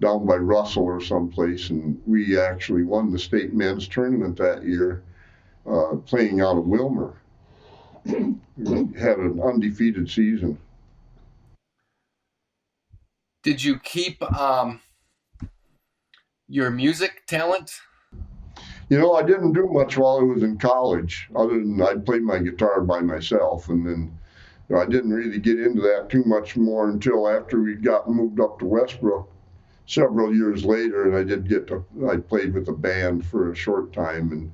down by Russell or someplace, and we actually won the state men's tournament that year, playing out of Wilmer. We had an undefeated season.
Did you keep your music talent?
You know, I didn't do much while I was in college, other than I played my guitar by myself, and then I didn't really get into that too much more until after we got moved up to Westbrook several years later, and I played with a band for a short time, and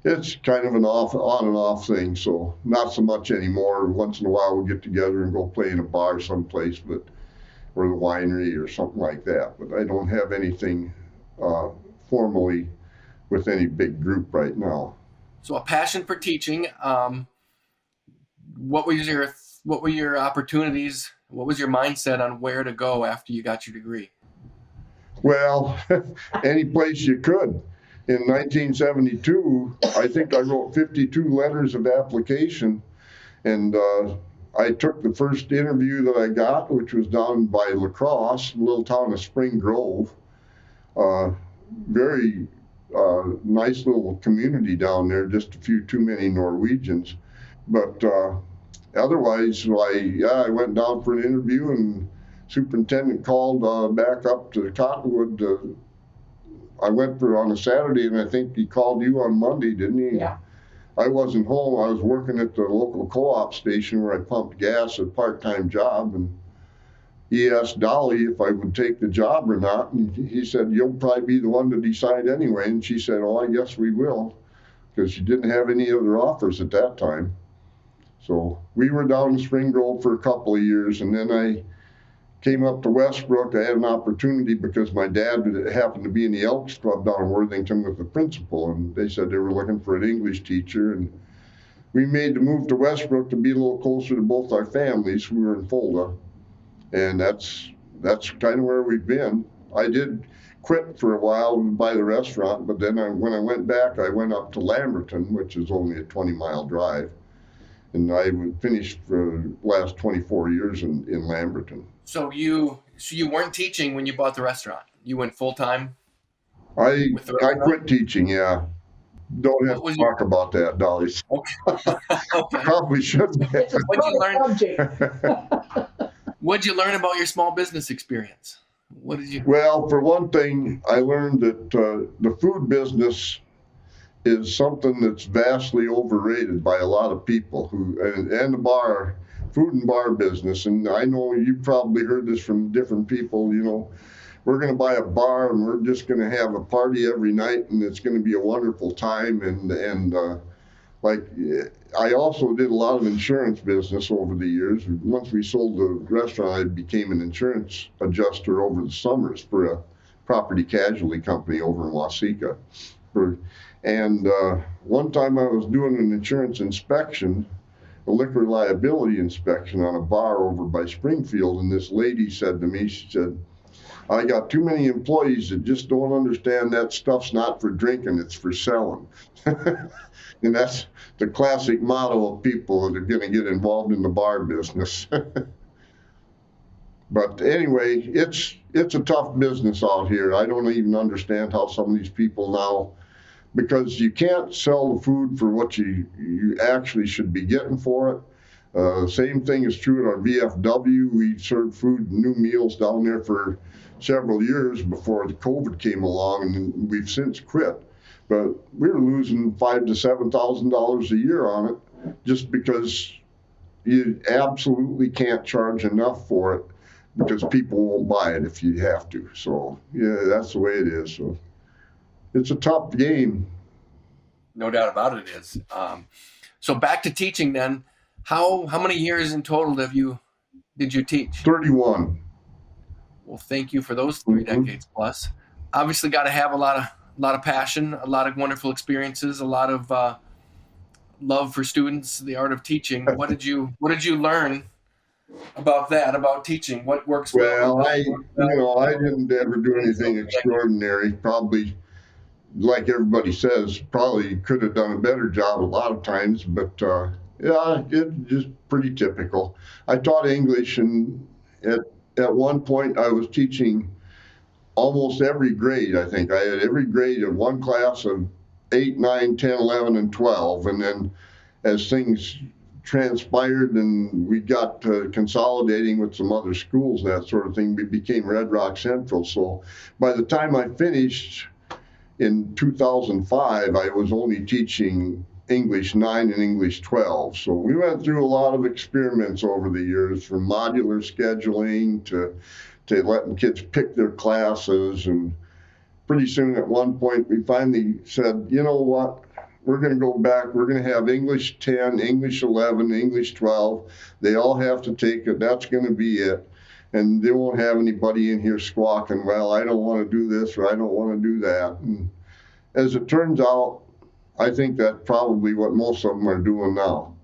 it's kind of an on and off thing, so not so much anymore. Once in a while we'll get together and go play in a bar someplace, or the winery or something like that, but I don't have anything formally with any big group right now.
So a passion for teaching. What were your opportunities? What was your mindset on where to go after you got your degree?
Well, any place you could. In 1972, I think I wrote 52 letters of application, and I took the first interview that I got, which was down by La Crosse, a little town of Spring Grove. Very nice little community down there, just a few too many Norwegians. But otherwise, I went down for an interview, and superintendent called back up to Cottonwood. I went for on a Saturday, and I think he called you on Monday, didn't he?
Yeah.
I wasn't home. I was working at the local co-op station where I pumped gas, a part-time job, and he asked Dolly if I would take the job or not, and he said, "You'll probably be the one to decide anyway," and she said, "Oh, I guess we will," because she didn't have any other offers at that time. So we were down in Spring Grove for a couple of years, and then I came up to Westbrook. I had an opportunity because my dad happened to be in the Elks Club down in Worthington with the principal, and they said they were looking for an English teacher, and we made the move to Westbrook to be a little closer to both our families. We were in Fulda, and that's kind of where we've been. I did quit for a while by the restaurant, but then when I went back, I went up to Lamberton, which is only a 20-mile drive, and I finished for the last 24 years in Lamberton.
So you weren't teaching when you bought the restaurant. You went full time.
I quit teaching. Yeah, don't have to talk about that, Dolly.
Okay.
Probably shouldn't.
What'd you learn about your small business experience? What did you?
Well, for one thing, I learned that the food business is something that's vastly overrated by a lot of people and the food and bar business. And I know you probably heard this from different people, we're going to buy a bar and we're just going to have a party every night and it's going to be a wonderful time. And I also did a lot of insurance business over the years. Once we sold the restaurant, I became an insurance adjuster over the summers for a property casualty company over in Waseca. And one time I was doing an insurance inspection, a liquor liability inspection on a bar over by Springfield, and this lady said to me, she said, "I got too many employees that just don't understand that stuff's not for drinking, it's for selling." And that's the classic motto of people that are going to get involved in the bar business. But anyway, it's a tough business out here. I don't even understand how some of these people now, because you can't sell the food for what you actually should be getting for it. Same thing is true at our VFW. We served food, new meals down there for several years before the COVID came along, and we've since quit. But we were losing $5,000 to $7,000 a year on it just because you absolutely can't charge enough for it because people won't buy it if you have to. So yeah, that's the way it is. So it's a tough game.
No doubt about it is. So back to teaching then. How many years in total did you teach?
31.
Well, thank you for those 3 decades plus. Obviously got to have a lot of passion, a lot of wonderful experiences, a lot of love for students, the art of teaching. What did you learn about that, about teaching? What works well?
Well, I didn't ever do anything extraordinary. Probably like everybody says, probably could have done a better job a lot of times, but yeah, it just pretty typical. I taught English, and at one point I was teaching almost every grade. I think I had every grade of one class of 8, 9, 10, 11, and 12, and then as things transpired and we got to consolidating with some other schools, that sort of thing, we became Red Rock Central. So by the time I finished in 2005, I was only teaching English 9 and English 12. So we went through a lot of experiments over the years, from modular scheduling to letting kids pick their classes. And pretty soon at one point, we finally said, you know what? We're going to go back. We're going to have English 10, English 11, English 12. They all have to take it. That's going to be it. And they won't have anybody in here squawking, well, I don't want to do this or I don't want to do that. And as it turns out, I think that's probably what most of them are doing now.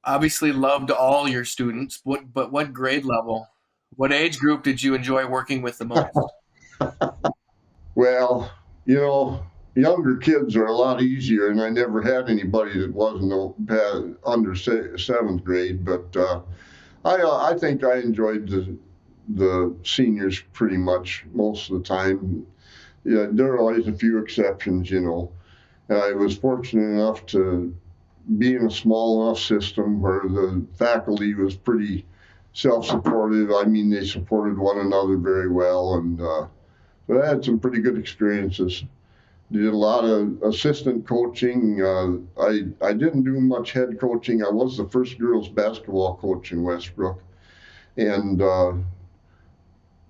Obviously loved all your students, but what grade level, what age group did you enjoy working with the most?
Well, younger kids are a lot easier, and I never had anybody that wasn't under seventh grade. But I think I enjoyed the seniors pretty much most of the time. Yeah, there are always a few exceptions. I was fortunate enough to be in a small enough system where the faculty was pretty self-supportive. I mean, they supported one another very well, and but I had some pretty good experiences. Did a lot of assistant coaching. I didn't do much head coaching. I was the first girls basketball coach in Westbrook. And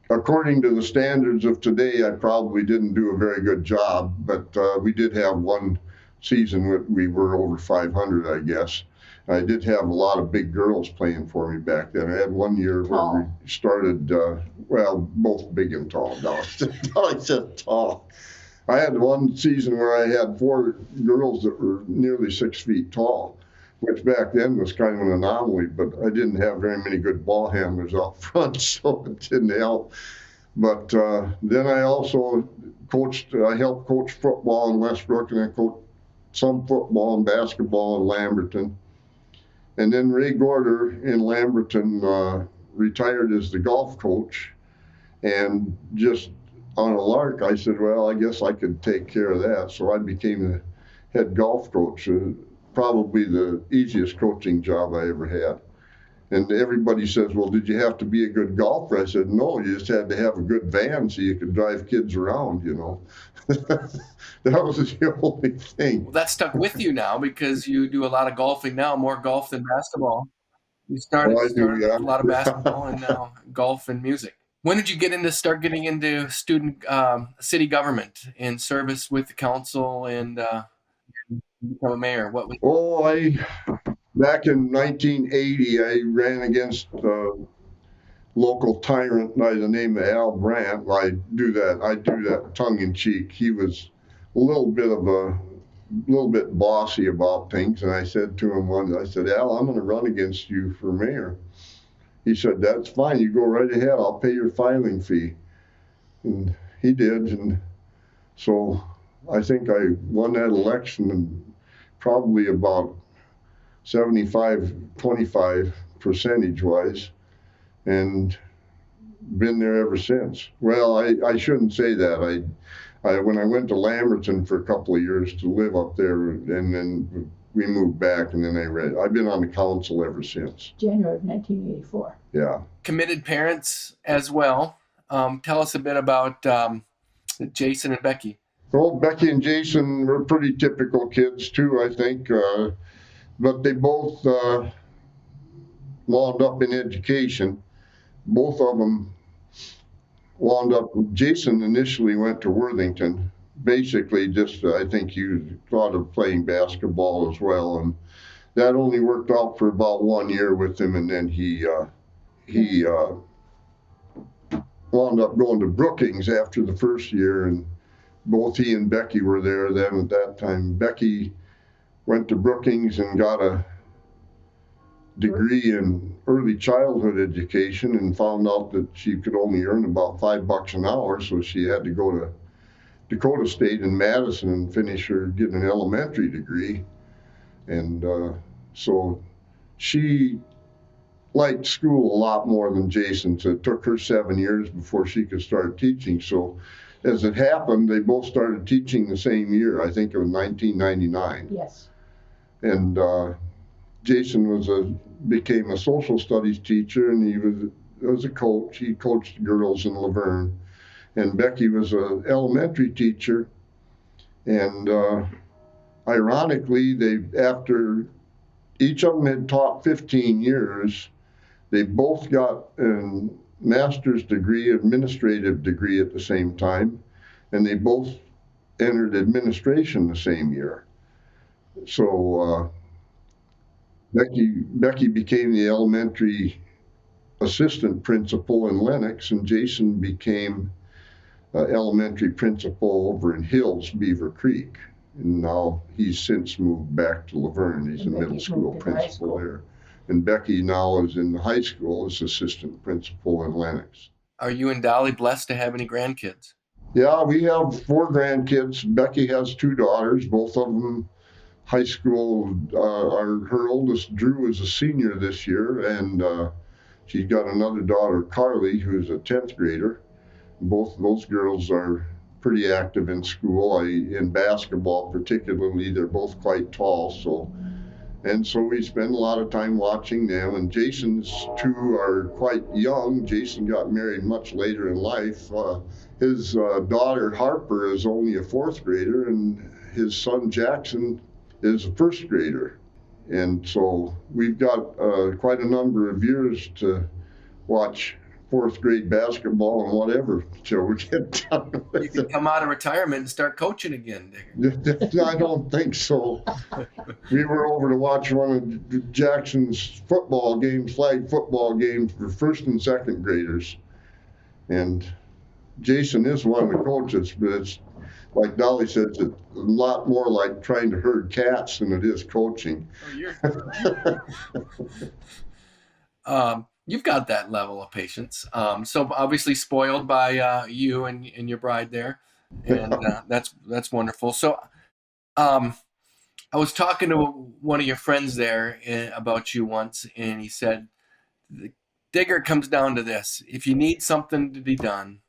according to the standards of today, I probably didn't do a very good job, but we did have one season where we were over 500, I guess. I did have a lot of big girls playing for me back then. I had one year where we started, both big and tall. No, I said tall. I had one season where I had 4 girls that were nearly 6 feet tall, which back then was kind of an anomaly, but I didn't have very many good ball handlers out front, so it didn't help. But then I also I helped coach football in Westbrook, and I coached some football and basketball in Lamberton. And then Ray Gorder in Lamberton retired as the golf coach, and just on a lark, I said, well, I guess I could take care of that. So I became the head golf coach, probably the easiest coaching job I ever had. And everybody says, well, did you have to be a good golfer? I said, no, you just had to have a good van so you could drive kids around, That was the only thing.
Well, that stuck with you now because you do a lot of golfing now, more golf than basketball. You started a lot of basketball and now golf and music. When did you start getting into student city government in service with the council and become a mayor?
Back in 1980, I ran against a local tyrant by the name of Al Brandt. I do that tongue in cheek. He was a little bit bossy about things, and I said to him once, I said, Al, I'm going to run against you for mayor. He said, that's fine. You go right ahead. I'll pay your filing fee. And he did. And so I think I won that election, and probably about 75-25 percentage-wise, and been there ever since. Well, I shouldn't say that. When I went to Lamberton for a couple of years to live up there, and then we moved back, and then I've been on the council ever since.
January of 1984.
Yeah.
Committed parents as well. Tell us a bit about Jason and Becky.
Well, Becky and Jason were pretty typical kids too, I think. But they both wound up in education. Both of them wound up, Jason initially went to Worthington. Basically just, I think he thought of playing basketball as well. And that only worked out for about 1 year with him. And then he wound up going to Brookings after the first year. And both he and Becky were there then at that time. Becky went to Brookings and got a degree in early childhood education and found out that she could only earn about $5 an hour, so she had to go to Dakota State in Madison and finish her getting an elementary degree. And so she liked school a lot more than Jason. So it took her 7 years before she could start teaching. So as it happened, they both started teaching the same year. I think it was 1999.
Yes.
And Jason became a social studies teacher, and he was a coach. He coached girls in Laverne. And Becky was an elementary teacher. And ironically, after each of them had taught 15 years, they both got a master's degree, administrative degree at the same time, and they both entered administration the same year. So Becky became the elementary assistant principal in Lenox, and Jason became elementary principal over in Hills, Beaver Creek. And now he's since moved back to Laverne. He's a middle school principal there. And Becky now is in high school as assistant principal in Lenox.
Are you and Dolly blessed to have any grandkids?
Yeah, we have 4 grandkids. Becky has 2 daughters, both of them high school. Her oldest, Drew, is a senior this year, and she's got another daughter, Carly, who's a 10th grader. Both of those girls are pretty active in school. In basketball particularly, they're both quite tall, so we spend a lot of time watching them. And Jason's 2 are quite young. Jason got married much later in life. His daughter, Harper, is only a 4th grader, and his son, Jackson, is a 1st grader. And so we've got quite a number of years to watch 4th grade basketball and whatever till we get done with
You can come out of retirement and start coaching again, Digger.
I don't think so. We were over to watch one of Jackson's football games, flag football games for 1st and 2nd graders. And Jason is one of the coaches, but it's like Dolly said, it's a lot more like trying to herd cats than it is coaching.
You've got that level of patience. So obviously spoiled by you and your bride there, and that's wonderful. So I was talking to one of your friends there about you once, and he said, Digger comes down to this: if you need something to be done,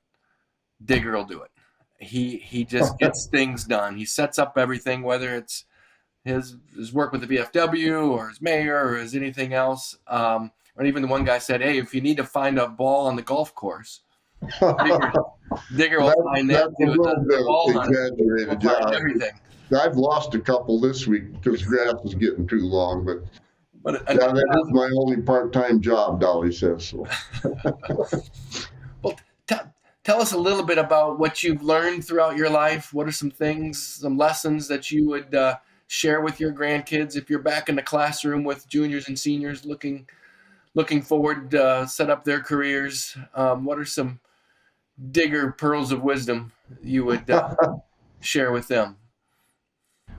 Digger will do it. He just gets things done. He sets up everything, whether it's his work with the VFW or his mayor or his anything else. Or even the one guy said, hey, if you need to find a ball on the golf course, Digger will find that too.
Exaggerated.
We'll find everything.
I've lost a couple this week because grass is getting too long, but that is my only part-time job, Dolly says so.
Well, tell us a little bit about what you've learned throughout your life. What are some things, some lessons that you would share with your grandkids if you're back in the classroom with juniors and seniors looking forward to set up their careers? What are some Digger pearls of wisdom you would share with them?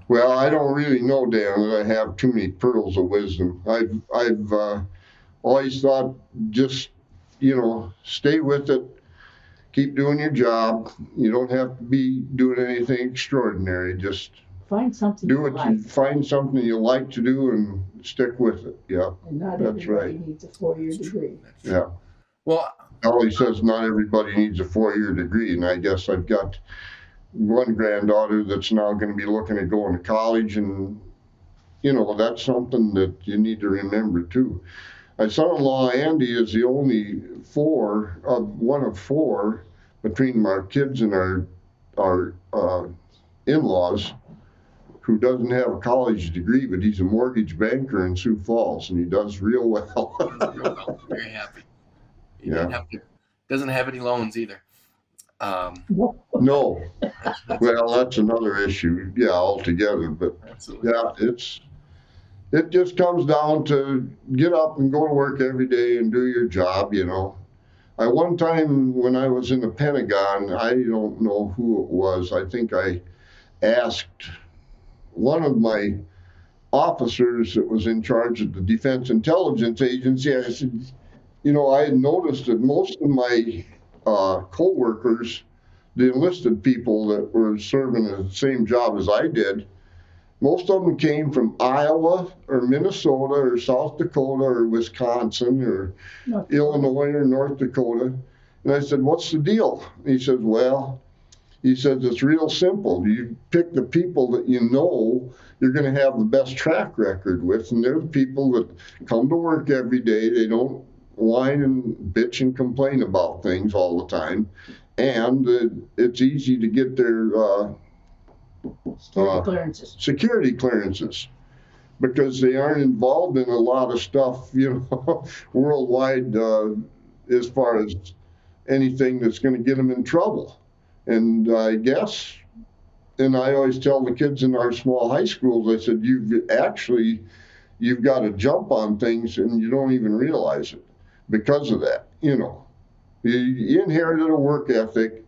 Well, I don't really know, Dan, that I have too many pearls of wisdom. I've always thought just, stay with it. Keep doing your job. You don't have to be doing anything extraordinary. Just
find something
do it. Find something you like to do and stick with it. Yeah,
and not
that's
everybody
right.
needs a 4-year degree.
Yeah.
Well,
Dolly says not everybody needs a 4-year degree, and I guess I've got one granddaughter that's now going to be looking at going to college, and that's something that you need to remember too. My son-in-law Andy is the only one of four between our kids and our in-laws who doesn't have a college degree, but he's a mortgage banker in Sioux Falls, and he does real well.
Very happy. He doesn't have any loans either.
No. Well, that's another issue, altogether. But
absolutely.
It just comes down to get up and go to work every day and do your job, One time when I was in the Pentagon, I don't know who it was. I think I asked one of my officers that was in charge of the Defense Intelligence Agency, I said, I had noticed that most of my co-workers the enlisted people that were serving the same job as I did, most of them came from Iowa or Minnesota or South Dakota or Wisconsin or Illinois or North Dakota. And I said, what's the deal? He says, well, it's real simple. You pick the people that you know you're going to have the best track record with, and they're the people that come to work every day. They don't whine and bitch and complain about things all the time. And it's easy to get their security clearances because they aren't involved in a lot of stuff, worldwide as far as anything that's going to get them in trouble. And I guess, and I always tell the kids in our small high schools, I said, you've got to jump on things and you don't even realize it because of that. You inherited a work ethic,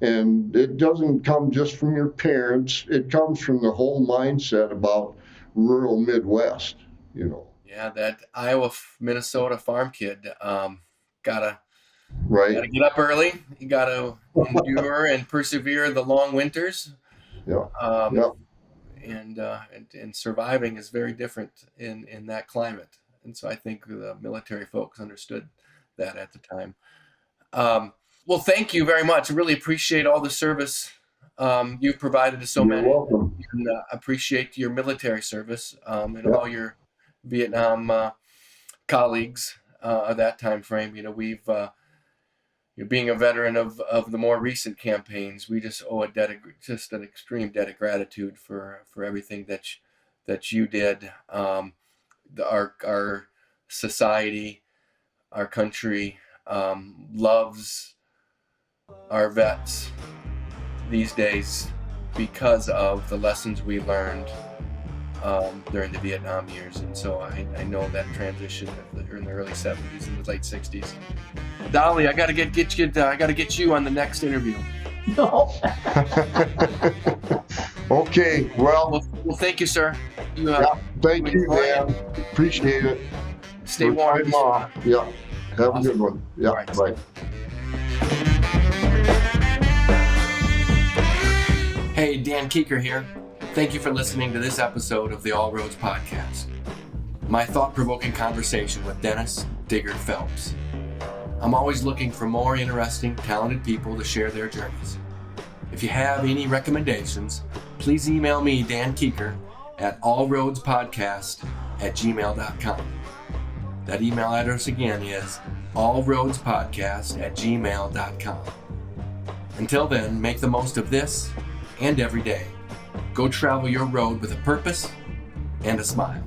and it doesn't come just from your parents. It comes from the whole mindset about rural Midwest,
Yeah, that Iowa, Minnesota farm kid, gotta get up early. You gotta endure and persevere the long winters.
Yeah.
And surviving is very different in that climate. And so I think the military folks understood that at the time. Well, thank you very much. I really appreciate all the service you've provided to so many.
You're welcome.
And appreciate your military service and all your Vietnam colleagues of that time frame. We've being a veteran of the more recent campaigns, we just owe just an extreme debt of gratitude for everything that you did. Our society, our country loves our vets these days because of the lessons we learned during the Vietnam years. And so I know that transition in the early 70s and the late 60s. Dolly, I got to get you on the next interview.
No.
Okay, well,
thank you, sir.
Thank you, man. Appreciate it.
Stay warm.
Yeah. Have a good one. Yeah.
Right.
Bye.
Hey, Dan Keeker here. Thank you for listening to this episode of the All Roads Podcast. My thought-provoking conversation with Dennis Digger Phelps. I'm always looking for more interesting, talented people to share their journeys. If you have any recommendations, please email me, Dan Keeker, at allroadspodcast@gmail.com. That email address again is allroadspodcast@gmail.com. Until then, make the most of this and every day. Go travel your road with a purpose and a smile.